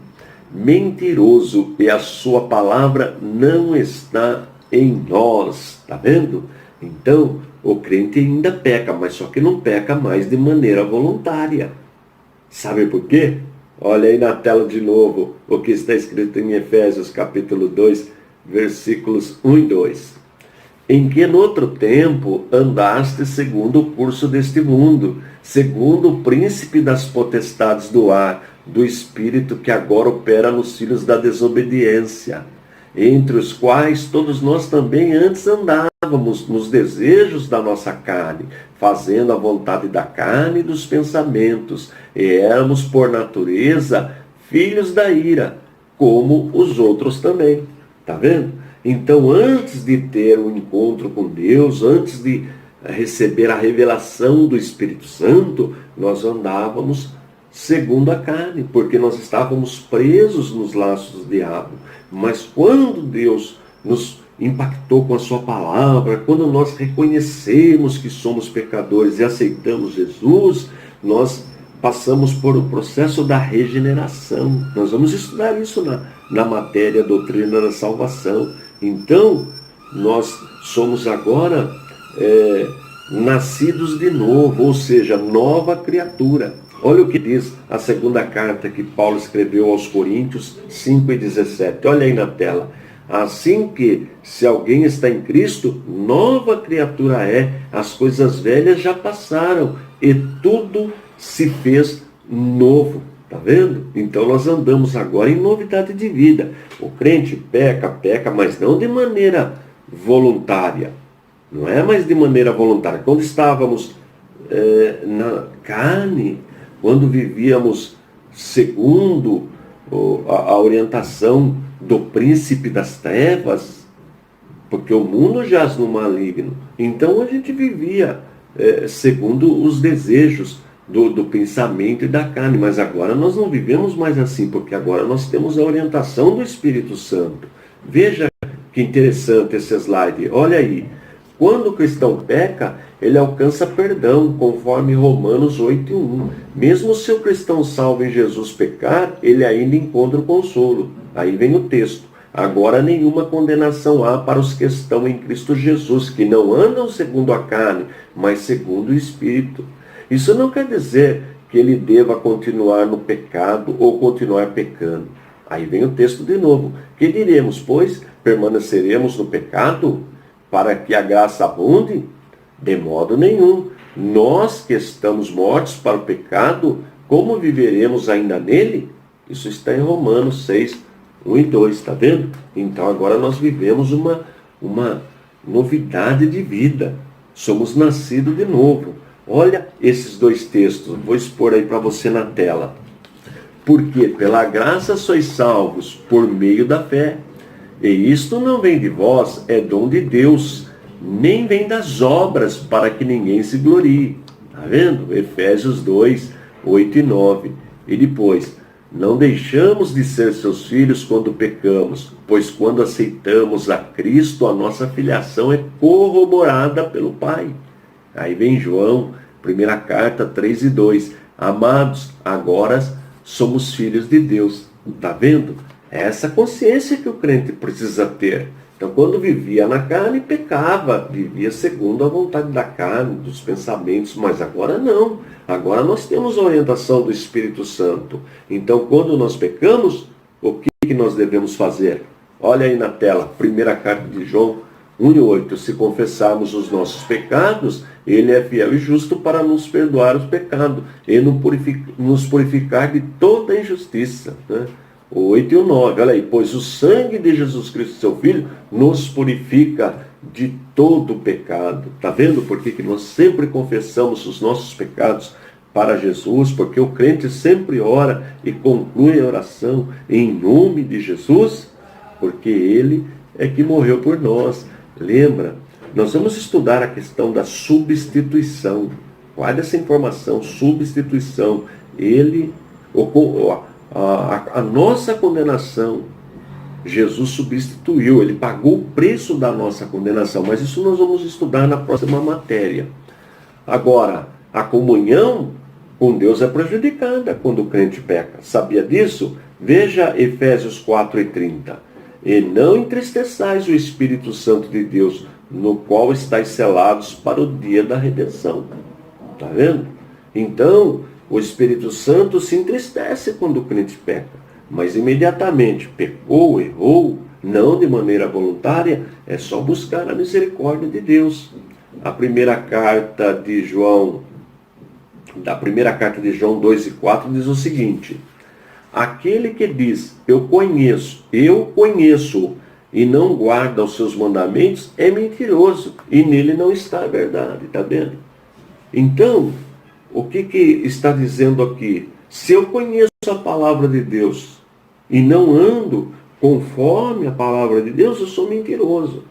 mentiroso, e a sua palavra não está em nós. Está vendo? Então, o crente ainda peca, mas só que não peca mais de maneira voluntária. Sabe por quê? Olha aí na tela de novo o que está escrito em Efésios capítulo 2, versículos 1 e 2. Em que noutro tempo andaste segundo o curso deste mundo, segundo o príncipe das potestades do ar, do espírito que agora opera nos filhos da desobediência, entre os quais todos nós também antes andávamos nos desejos da nossa carne, fazendo a vontade da carne e dos pensamentos, e éramos por natureza filhos da ira, como os outros também. Está vendo? Então, antes de ter um encontro com Deus, antes de receber a revelação do Espírito Santo, nós andávamos segundo a carne, porque nós estávamos presos nos laços do diabo. Mas quando Deus nos impactou com a sua palavra, quando nós reconhecemos que somos pecadores e aceitamos Jesus, nós passamos por o processo da regeneração. Nós vamos estudar isso na matéria Doutrina da Salvação. Então, nós somos agora nascidos de novo, ou seja, nova criatura. Olha o que diz a segunda carta que Paulo escreveu aos Coríntios 5:17. Olha aí na tela. Assim que, se alguém está em Cristo, nova criatura é, as coisas velhas já passaram e tudo se fez novo. Está vendo? Então nós andamos agora em novidade de vida. O crente peca, mas não de maneira voluntária. Não é mais de maneira voluntária. Quando estávamos na carne, quando vivíamos segundo a orientação do príncipe das trevas, porque o mundo jaz no maligno, então a gente vivia segundo os desejos do pensamento e da carne, mas agora nós não vivemos mais assim, porque agora nós temos a orientação do Espírito Santo. Veja que interessante esse slide, olha aí. Quando o cristão peca, ele alcança perdão, conforme Romanos 8:1. Mesmo se o cristão salvo em Jesus pecar, ele ainda encontra o consolo. Aí vem o texto. Agora nenhuma condenação há para os que estão em Cristo Jesus, que não andam segundo a carne, mas segundo o Espírito. Isso não quer dizer que ele deva continuar no pecado ou continuar pecando. Aí vem o texto de novo. Que diremos, pois? Permaneceremos no pecado para que a graça abunde? De modo nenhum. Nós que estamos mortos para o pecado, como viveremos ainda nele? Isso está em Romanos 6, 1 e 2, está vendo? Então agora nós vivemos uma novidade de vida. Somos nascidos de novo. Olha esses dois textos, vou expor aí para você na tela. Porque pela graça sois salvos por meio da fé. E isto não vem de vós, é dom de Deus, nem vem das obras para que ninguém se glorie. Está vendo? Efésios 2, 8 e 9. E depois, não deixamos de ser seus filhos quando pecamos, pois quando aceitamos a Cristo, a nossa filiação é corroborada pelo Pai. Aí vem João, primeira carta 3 e 2. Amados, agora somos filhos de Deus. Está vendo? É essa consciência que o crente precisa ter. Então, quando vivia na carne, pecava, vivia segundo a vontade da carne, dos pensamentos, mas agora não. Agora nós temos a orientação do Espírito Santo. Então, quando nós pecamos, o que nós devemos fazer? Olha aí na tela, primeira carta de João 1:8. Se confessarmos os nossos pecados, ele é fiel e justo para nos perdoar os pecados e nos purificar de toda injustiça. Né? O 8 e o 9, olha aí. Pois o sangue de Jesus Cristo, seu Filho, nos purifica de todo pecado. Está vendo por que nós sempre confessamos os nossos pecados para Jesus? Porque o crente sempre ora e conclui a oração em nome de Jesus, porque ele é que morreu por nós. Lembra? Nós vamos estudar a questão da substituição. Guarda essa informação, substituição. A nossa condenação, Jesus substituiu, ele pagou o preço da nossa condenação, mas isso nós vamos estudar na próxima matéria. Agora, a comunhão com Deus é prejudicada quando o crente peca. Sabia disso? Veja Efésios 4:30. E não entristeçais o Espírito Santo de Deus, no qual estáis selados para o dia da redenção. Está vendo? Então, O Espírito Santo se entristece quando o crente peca, mas imediatamente pecou, errou, não de maneira voluntária, é só buscar a misericórdia de Deus. Da primeira carta de João 2:4 diz o seguinte: aquele que diz, eu conheço, e não guarda os seus mandamentos, é mentiroso, e nele não está a verdade, está vendo? Então, o que está dizendo aqui? Se eu conheço a palavra de Deus e não ando conforme a palavra de Deus, eu sou mentiroso.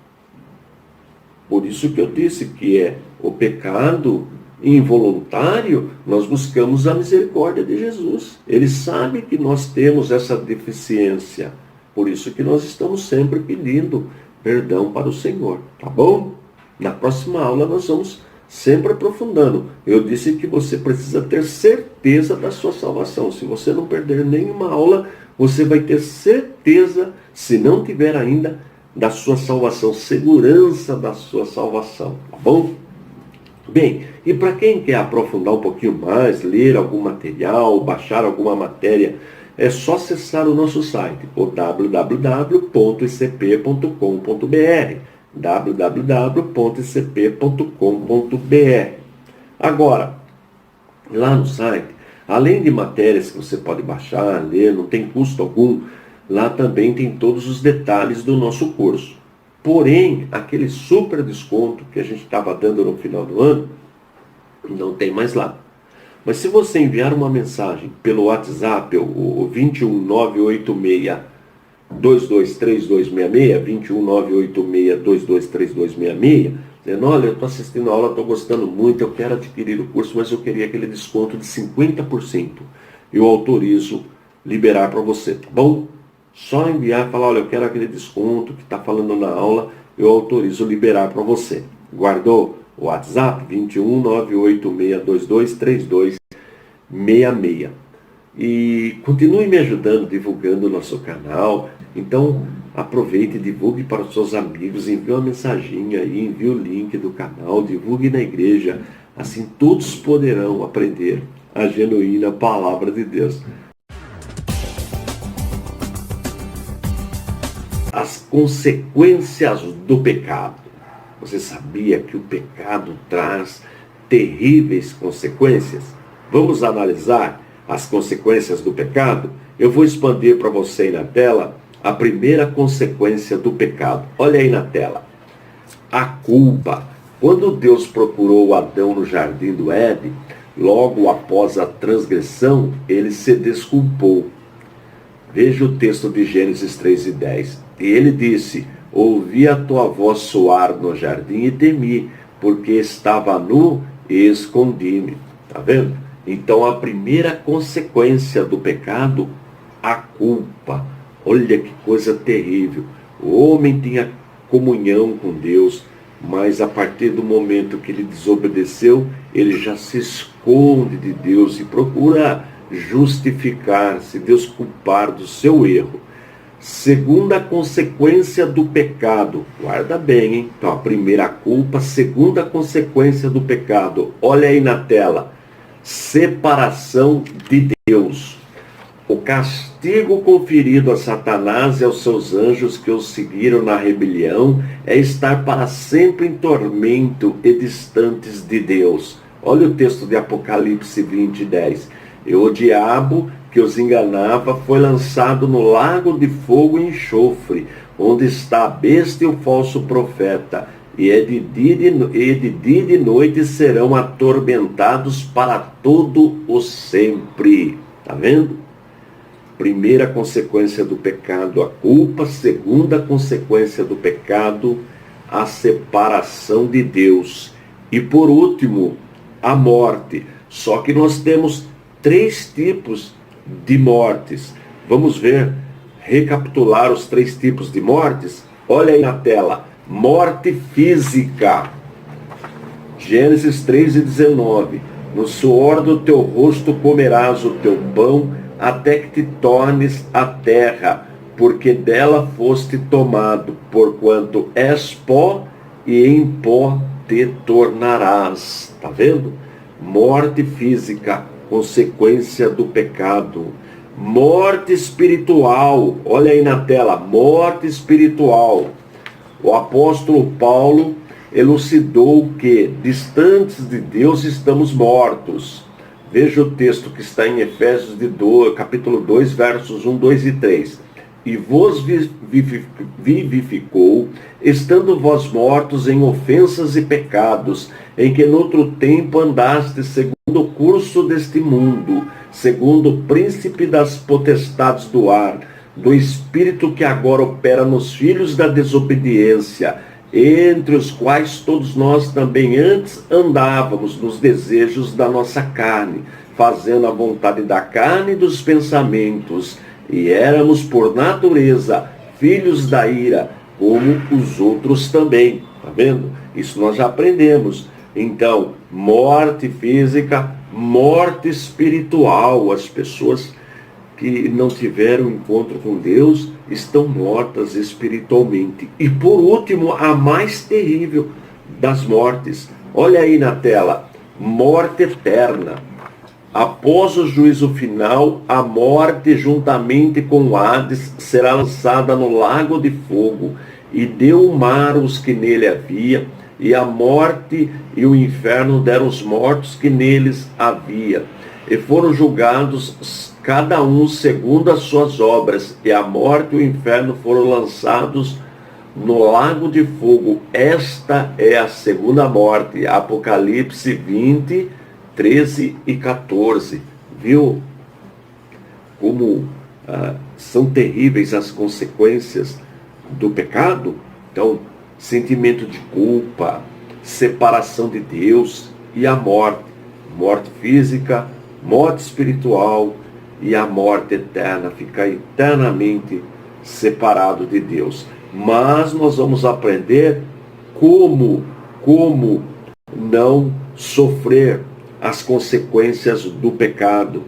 Por isso que eu disse que é o pecado involuntário, nós buscamos a misericórdia de Jesus. Ele sabe que nós temos essa deficiência. Por isso que nós estamos sempre pedindo perdão para o Senhor. Tá bom? Na próxima aula nós vamos sempre aprofundando. Eu disse que você precisa ter certeza da sua salvação. Se você não perder nenhuma aula, você vai ter certeza, se não tiver ainda, da sua salvação, segurança da sua salvação. Tá bom? Bem, e para quem quer aprofundar um pouquinho mais, ler algum material, baixar alguma matéria, é só acessar o nosso site, o www.icp.com.br, www.icp.com.br. Agora, lá no site, além de matérias que você pode baixar, ler, não tem custo algum, lá também tem todos os detalhes do nosso curso. Porém, aquele super desconto que a gente estava dando no final do ano, não tem mais lá. Mas se você enviar uma mensagem pelo WhatsApp, o 21986-223266, 21986-223266, dizendo, olha, eu estou assistindo a aula, estou gostando muito, eu quero adquirir o curso, mas eu queria aquele desconto de 50%. Eu autorizo liberar para você, tá bom? Só enviar e falar, olha, eu quero aquele desconto que está falando na aula, eu autorizo liberar para você. Guardou? O WhatsApp 21986223266. E continue me ajudando, divulgando o nosso canal. Então, aproveite e divulgue para os seus amigos, envie uma mensaginha aí, envie o link do canal, divulgue na igreja. Assim todos poderão aprender a genuína palavra de Deus. As consequências do pecado. Você sabia que o pecado traz terríveis consequências? Vamos analisar as consequências do pecado? Eu vou expandir para você aí na tela a primeira consequência do pecado. Olha aí na tela. A culpa. Quando Deus procurou Adão no jardim do Éden, logo após a transgressão, ele se desculpou. Veja o texto de Gênesis 3:10. E ele disse, ouvi a tua voz soar no jardim e temi, porque estava nu e escondi-me. Está vendo? Então a primeira consequência do pecado, a culpa. Olha que coisa terrível. O homem tinha comunhão com Deus, mas a partir do momento que ele desobedeceu, ele já se esconde de Deus e procura justificar-se, desculpar do seu erro. Segunda consequência do pecado, guarda bem, hein? Então, a primeira culpa, segunda consequência do pecado, olha aí na tela, separação de Deus. O castigo conferido a Satanás e aos seus anjos que o seguiram na rebelião é estar para sempre em tormento e distantes de Deus. Olha o texto de Apocalipse 20:10. E o diabo que os enganava foi lançado no lago de fogo e enxofre, onde está a besta e o falso profeta, e de dia e de noite serão atormentados para todo o sempre. Está vendo? Primeira consequência do pecado, a culpa. Segunda consequência do pecado, a separação de Deus. E por último, a morte. Só que nós temos 3 tipos de mortes. Vamos ver, recapitular os 3 tipos de mortes? Olha aí na tela. Morte física. Gênesis 3:19. No suor do teu rosto comerás o teu pão, até que te tornes a terra, porque dela foste tomado, porquanto és pó, e em pó te tornarás. Está vendo? Morte física. consequência do pecado. Morte espiritual, olha aí na tela, morte espiritual. O apóstolo Paulo elucidou que, distantes de Deus, estamos mortos. Veja o texto que está em Efésios capítulo 2, versos 1, 2 e 3. E vos vivificou, estando vós mortos em ofensas e pecados, em que noutro tempo andastes segundo o curso deste mundo, segundo o príncipe das potestades do ar, do espírito que agora opera nos filhos da desobediência, entre os quais todos nós também antes andávamos nos desejos da nossa carne, fazendo a vontade da carne e dos pensamentos, e éramos por natureza filhos da ira, como os outros também. Está vendo? Isso nós já aprendemos. Então, morte física, morte espiritual. As pessoas que não tiveram encontro com Deus estão mortas espiritualmente. E por último, a mais terrível das mortes. Olha aí na tela, morte eterna. Após o juízo final, a morte, juntamente com o Hades, será lançada no lago de fogo, e deu o mar os que nele havia, e a morte e o inferno deram os mortos que neles havia, e foram julgados cada um segundo as suas obras, e a morte e o inferno foram lançados no lago de fogo. Esta é a segunda morte. Apocalipse 20, 13 e 14. Viu como são terríveis as consequências do pecado? Então, sentimento de culpa, separação de Deus e a morte. Morte física, morte espiritual e a morte eterna, ficar eternamente separado de Deus. Mas nós vamos aprender como não sofrer as consequências do pecado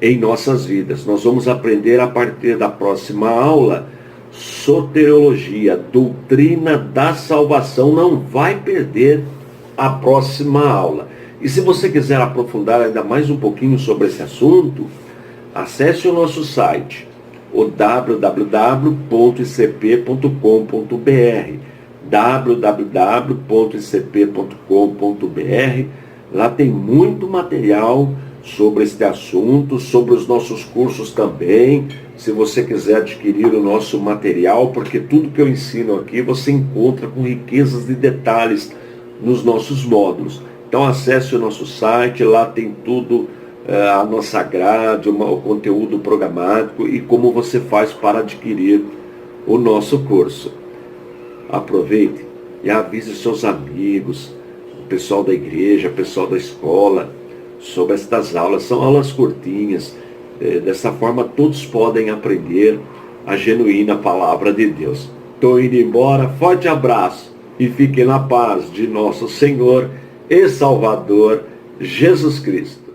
em nossas vidas. Nós vamos aprender a partir da próxima aula soteriologia, doutrina da salvação. Não vai perder a próxima aula. E se você quiser aprofundar ainda mais um pouquinho sobre esse assunto, acesse o nosso site, o www.icp.com.br, www.icp.com.br. Lá tem muito material sobre este assunto, sobre os nossos cursos também. Se você quiser adquirir o nosso material, porque tudo que eu ensino aqui você encontra com riquezas de detalhes nos nossos módulos. Então acesse o nosso site, lá tem tudo, a nossa grade, o conteúdo programático e como você faz para adquirir o nosso curso. Aproveite e avise seus amigos, o pessoal da igreja, o pessoal da escola, sobre estas aulas. São aulas curtinhas, dessa forma todos podem aprender a genuína palavra de Deus. Estou indo embora, forte abraço e fiquem na paz de nosso Senhor e Salvador Jesus Cristo.